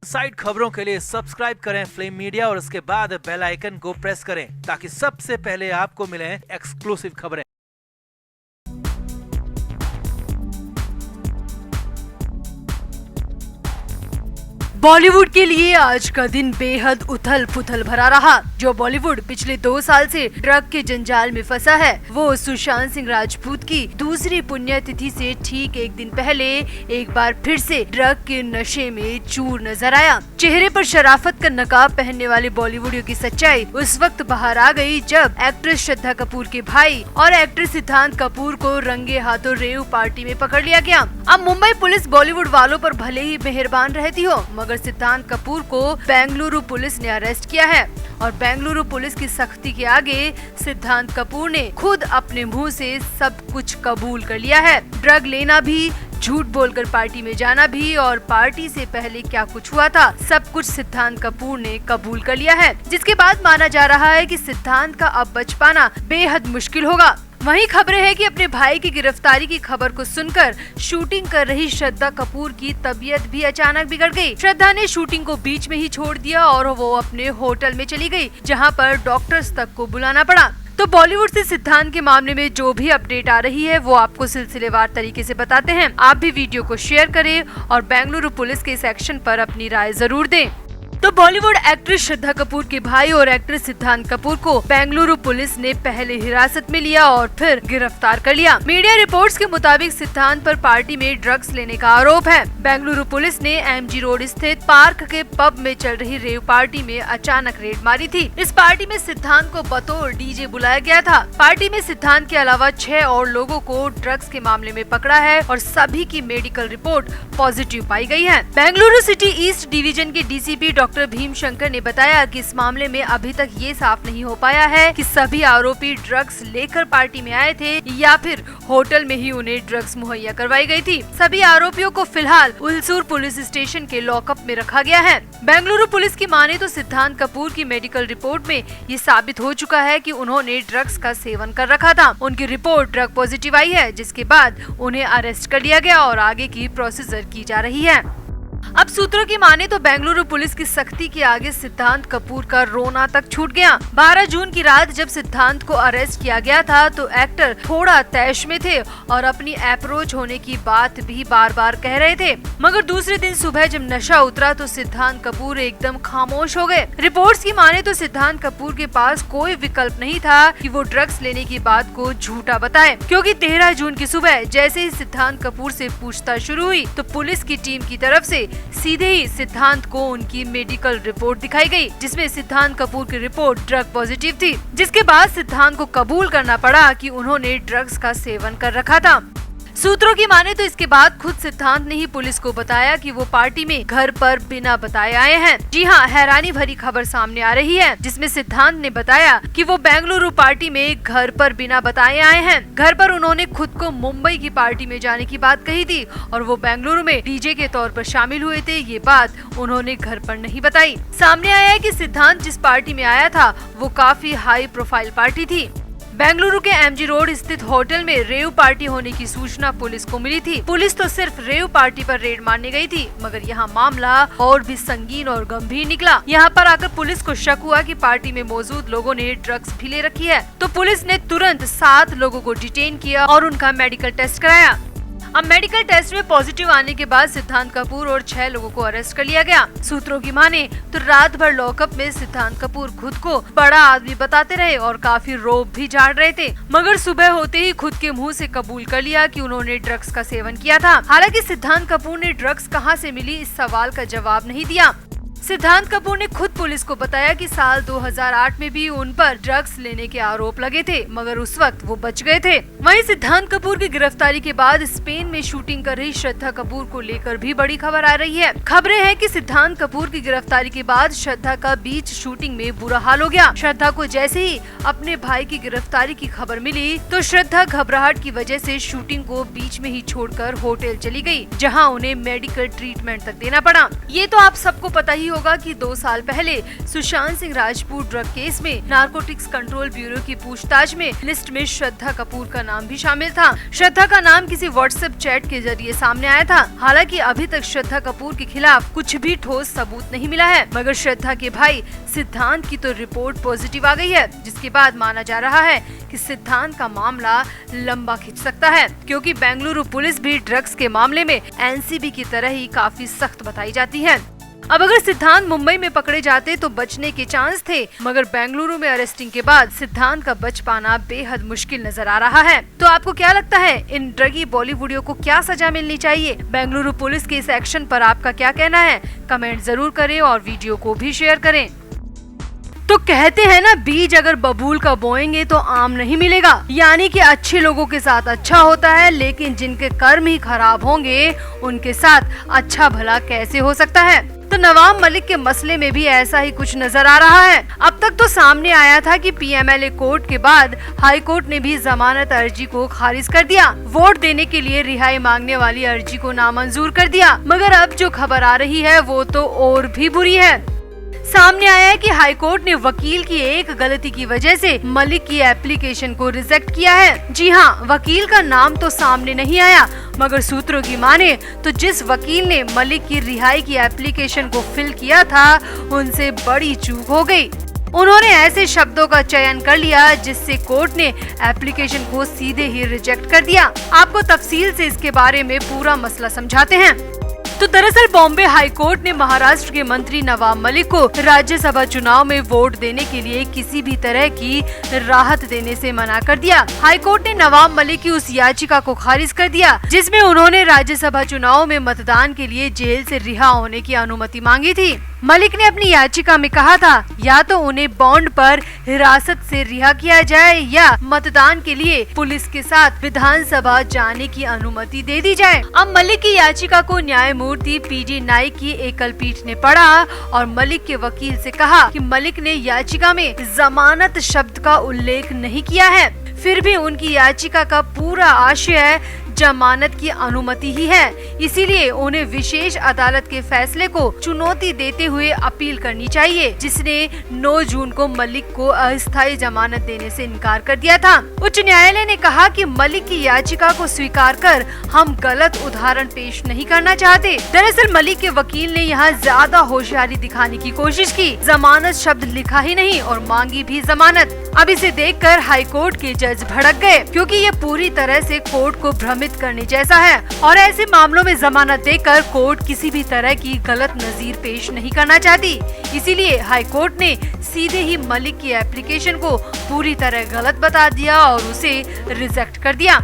Side खबरों के लिए सब्सक्राइब करें फ्लेम मीडिया और उसके बाद बेल आइकन को प्रेस करें ताकि सबसे पहले आपको मिले एक्सक्लूसिव खबरें। बॉलीवुड के लिए आज का दिन बेहद उथल पुथल भरा रहा। जो बॉलीवुड पिछले 2 साल से ड्रग के जंजाल में फंसा है, वो सुशांत सिंह राजपूत की दूसरी पुण्यतिथि से ठीक एक दिन पहले एक बार फिर से ड्रग के नशे में चूर नजर आया। चेहरे पर शराफत का नकाब पहनने वाले बॉलीवुडियों की सच्चाई उस वक्त बाहर आ गई जब एक्ट्रेस श्रद्धा कपूर के भाई और एक्टर सिद्धांत कपूर को रंगे हाथों रेव पार्टी में पकड़ लिया गया। अब मुंबई पुलिस बॉलीवुड वालों पर भले ही मेहरबान रहती हो, मगर सिद्धांत कपूर को बेंगलुरु पुलिस ने अरेस्ट किया है और बेंगलुरु पुलिस की सख्ती के आगे सिद्धांत कपूर ने खुद अपने मुंह से सब कुछ कबूल कर लिया है। ड्रग लेना भी, झूठ बोलकर पार्टी में जाना भी और पार्टी से पहले क्या कुछ हुआ था, सब कुछ सिद्धांत कपूर ने कबूल कर लिया है, जिसके बाद माना जा रहा है कि सिद्धांत का अब बच पाना बेहद मुश्किल होगा। वहीं खबरें हैं कि अपने भाई की गिरफ्तारी की खबर को सुनकर शूटिंग कर रही श्रद्धा कपूर की तबीयत भी अचानक बिगड़ गई। श्रद्धा ने शूटिंग को बीच में ही छोड़ दिया और वो अपने होटल में चली गई, जहां पर डॉक्टर्स तक को बुलाना पड़ा। तो बॉलीवुड से सिद्धांत के मामले में जो भी अपडेट आ रही है वो आपको सिलसिलेवार तरीके से बताते हैं। आप भी वीडियो को शेयर करें और बेंगलुरु पुलिस के इस एक्शन पर अपनी राय जरूर दें। तो बॉलीवुड एक्ट्रेस श्रद्धा कपूर के भाई और एक्टर सिद्धांत कपूर को बेंगलुरु पुलिस ने पहले हिरासत में लिया और फिर गिरफ्तार कर लिया। मीडिया रिपोर्ट्स के मुताबिक सिद्धांत पर पार्टी में ड्रग्स लेने का आरोप है। बेंगलुरु पुलिस ने एमजी रोड स्थित पार्क के पब में चल रही रेव पार्टी में अचानक रेड मारी थी। इस पार्टी में सिद्धांत को बतौर डीजे बुलाया गया था। पार्टी में सिद्धांत के अलावा 6 और लोगों को ड्रग्स के मामले में पकड़ा है और सभी की मेडिकल रिपोर्ट पॉजिटिव पाई गई है। बेंगलुरु सिटी ईस्ट डिवीजन के डीसीपी डॉक्टर भीम शंकर ने बताया कि इस मामले में अभी तक ये साफ नहीं हो पाया है कि सभी आरोपी ड्रग्स लेकर पार्टी में आए थे या फिर होटल में ही उन्हें ड्रग्स मुहैया करवाई गई थी। सभी आरोपियों को फिलहाल उलसूर पुलिस स्टेशन के लॉकअप में रखा गया है। बेंगलुरु पुलिस की माने तो सिद्धांत कपूर की मेडिकल रिपोर्ट में ये साबित हो चुका है कि उन्होंने ड्रग्स का सेवन कर रखा था। उनकी रिपोर्ट ड्रग पॉजिटिव आई है, जिसके बाद उन्हें अरेस्ट कर लिया गया और आगे की प्रोसीजर की जा रही है। अब सूत्रों की माने तो बेंगलुरु पुलिस की सख्ती के आगे सिद्धांत कपूर का रोना तक छूट गया। 12 जून की रात जब सिद्धांत को अरेस्ट किया गया था तो एक्टर थोड़ा तैश में थे और अपनी अप्रोच होने की बात भी बार बार कह रहे थे, मगर दूसरे दिन सुबह जब नशा उतरा तो सिद्धांत कपूर एकदम खामोश हो गए। रिपोर्ट्स की माने तो सिद्धांत कपूर के पास कोई विकल्प नहीं था कि वो ड्रग्स लेने की बात को झूठा बताए, क्योंकि 13 जून की सुबह जैसे ही सिद्धांत कपूर से पूछताछ शुरू हुई तो पुलिस की टीम की तरफ से सीधे ही सिद्धांत को उनकी मेडिकल रिपोर्ट दिखाई गई, जिसमें सिद्धांत कपूर की रिपोर्ट ड्रग पॉजिटिव थी, जिसके बाद सिद्धांत को कबूल करना पड़ा कि उन्होंने ड्रग्स का सेवन कर रखा था। सूत्रों की माने तो इसके बाद खुद सिद्धांत ने ही पुलिस को बताया कि वो पार्टी में घर पर बिना बताए आए हैं। जी हाँ, हैरानी भरी खबर सामने आ रही है, जिसमें सिद्धांत ने बताया कि वो बेंगलुरु पार्टी में घर पर बिना बताए आए हैं। घर पर उन्होंने खुद को मुंबई की पार्टी में जाने की बात कही थी और वो बेंगलुरु में डीजे के तौर पर शामिल हुए थे। ये बात उन्होंने घर पर नहीं बताई। सामने आया है कि सिद्धांत जिस पार्टी में आया था वो काफी हाई प्रोफाइल पार्टी थी। बेंगलुरु के एमजी रोड स्थित होटल में रेव पार्टी होने की सूचना पुलिस को मिली थी। पुलिस तो सिर्फ रेव पार्टी पर रेड मारने गई थी, मगर यहाँ मामला और भी संगीन और गंभीर निकला। यहाँ पर आकर पुलिस को शक हुआ कि पार्टी में मौजूद लोगों ने ड्रग्स भी ले रखी है, तो पुलिस ने तुरंत 7 लोगों को डिटेन किया और उनका मेडिकल टेस्ट कराया। अब मेडिकल टेस्ट में पॉजिटिव आने के बाद सिद्धांत कपूर और 6 लोगों को अरेस्ट कर लिया गया। सूत्रों की माने तो रात भर लॉकअप में सिद्धांत कपूर खुद को बड़ा आदमी बताते रहे और काफी रोब भी झाड़ रहे थे, मगर सुबह होते ही खुद के मुंह से कबूल कर लिया कि उन्होंने ड्रग्स का सेवन किया था। हालांकि सिद्धांत कपूर ने ड्रग्स कहां से मिली इस सवाल का जवाब नहीं दिया। सिद्धांत कपूर ने खुद पुलिस को बताया कि साल 2008 में भी उन पर ड्रग्स लेने के आरोप लगे थे, मगर उस वक्त वो बच गए थे। वहीं सिद्धांत कपूर की गिरफ्तारी के बाद स्पेन में शूटिंग कर रही श्रद्धा कपूर को लेकर भी बड़ी खबर आ रही है। खबरें हैं कि सिद्धांत कपूर की गिरफ्तारी के बाद श्रद्धा का बीच शूटिंग में बुरा हाल हो गया। श्रद्धा को जैसे ही अपने भाई की गिरफ्तारी की खबर मिली तो श्रद्धा घबराहट की वजह से शूटिंग को बीच में ही छोड़कर होटल चली गई, जहां उन्हें मेडिकल ट्रीटमेंट तक देना पड़ा। ये तो आप सबको पता ही ही होगा कि 2 साल पहले सुशांत सिंह राजपूत ड्रग केस में नारकोटिक्स कंट्रोल ब्यूरो की पूछताछ में लिस्ट में श्रद्धा कपूर का नाम भी शामिल था। श्रद्धा का नाम किसी व्हाट्सएप चैट के जरिए सामने आया था। हालांकि अभी तक श्रद्धा कपूर के खिलाफ कुछ भी ठोस सबूत नहीं मिला है, मगर श्रद्धा के भाई सिद्धांत की तो रिपोर्ट पॉजिटिव आ गई है, जिसके बाद माना जा रहा है कि सिद्धांत का मामला लंबा खिंच सकता है, क्योंकि बेंगलुरु पुलिस भी ड्रग्स के मामले में एनसीबी की तरह ही काफी सख्त बताई जाती है। अब अगर सिद्धांत मुंबई में पकड़े जाते तो बचने के चांस थे, मगर बेंगलुरु में अरेस्टिंग के बाद सिद्धांत का बच पाना बेहद मुश्किल नजर आ रहा है। तो आपको क्या लगता है, इन ड्रगी बॉलीवुडियो को क्या सजा मिलनी चाहिए? बेंगलुरु पुलिस के इस एक्शन पर आपका क्या कहना है? कमेंट जरूर करें और वीडियो को भी शेयर करें। तो कहते हैं ना, बीज अगर बबूल का बोएंगे तो आम नहीं मिलेगा, यानी कि अच्छे लोगों के साथ अच्छा होता है, लेकिन जिनके कर्म ही खराब होंगे उनके साथ अच्छा भला कैसे हो सकता है? तो नवाब मलिक के मसले में भी ऐसा ही कुछ नजर आ रहा है। अब तक तो सामने आया था कि पीएमएलए कोर्ट के बाद हाई कोर्ट ने भी जमानत अर्जी को खारिज कर दिया, वोट देने के लिए रिहाई मांगने वाली अर्जी को नामंजूर कर दिया। मगर अब जो खबर आ रही है वो तो और भी बुरी है। सामने आया है कि हाईकोर्ट ने वकील की एक गलती की वजह से मलिक की एप्लीकेशन को रिजेक्ट किया है। जी हाँ, वकील का नाम तो सामने नहीं आया, मगर सूत्रों की माने तो जिस वकील ने मलिक की रिहाई की एप्लीकेशन को फिल किया था उनसे बड़ी चूक हो गई। उन्होंने ऐसे शब्दों का चयन कर लिया जिससे कोर्ट ने एप्लीकेशन को सीधे ही रिजेक्ट कर दिया। आपको तफसील से इसके बारे में पूरा मसला समझाते हैं। तो दरअसल बॉम्बे हाई कोर्ट ने महाराष्ट्र के मंत्री नवाब मलिक को राज्यसभा चुनाव में वोट देने के लिए किसी भी तरह की राहत देने से मना कर दिया। हाई कोर्ट ने नवाब मलिक की उस याचिका को खारिज कर दिया जिसमें उन्होंने राज्यसभा चुनाव में मतदान के लिए जेल से रिहा होने की अनुमति मांगी थी। मलिक ने अपनी याचिका में कहा था या तो उन्हें बॉन्ड पर हिरासत से रिहा किया जाए या मतदान के लिए पुलिस के साथ विधानसभा जाने की अनुमति दे दी जाए। अब मलिक की याचिका को न्यायमूर्ति पीडी नाइक की एकल पीठ ने पढ़ा और मलिक के वकील से कहा कि मलिक ने याचिका में जमानत शब्द का उल्लेख नहीं किया है, फिर भी उनकी याचिका का पूरा आशय जमानत की अनुमति ही है, इसीलिए उन्हें विशेष अदालत के फैसले को चुनौती देते हुए अपील करनी चाहिए, जिसने 9 जून को मलिक को अस्थायी जमानत देने से इनकार कर दिया था। उच्च न्यायालय ने कहा कि मलिक की याचिका को स्वीकार कर हम गलत उदाहरण पेश नहीं करना चाहते। दरअसल मलिक के वकील ने यहाँ ज्यादा होशियारी दिखाने की कोशिश की, जमानत शब्द लिखा ही नहीं और मांगी भी जमानत। अब इसे देखकर हाई कोर्ट के जज भड़क गए, क्योंकि ये पूरी तरह से कोर्ट को भ्रमित करने जैसा है और ऐसे मामलों में जमानत देकर कोर्ट किसी भी तरह की गलत नजीर पेश नहीं करना चाहती। इसीलिए हाई कोर्ट ने सीधे ही मलिक की एप्लीकेशन को पूरी तरह गलत बता दिया और उसे रिजेक्ट कर दिया।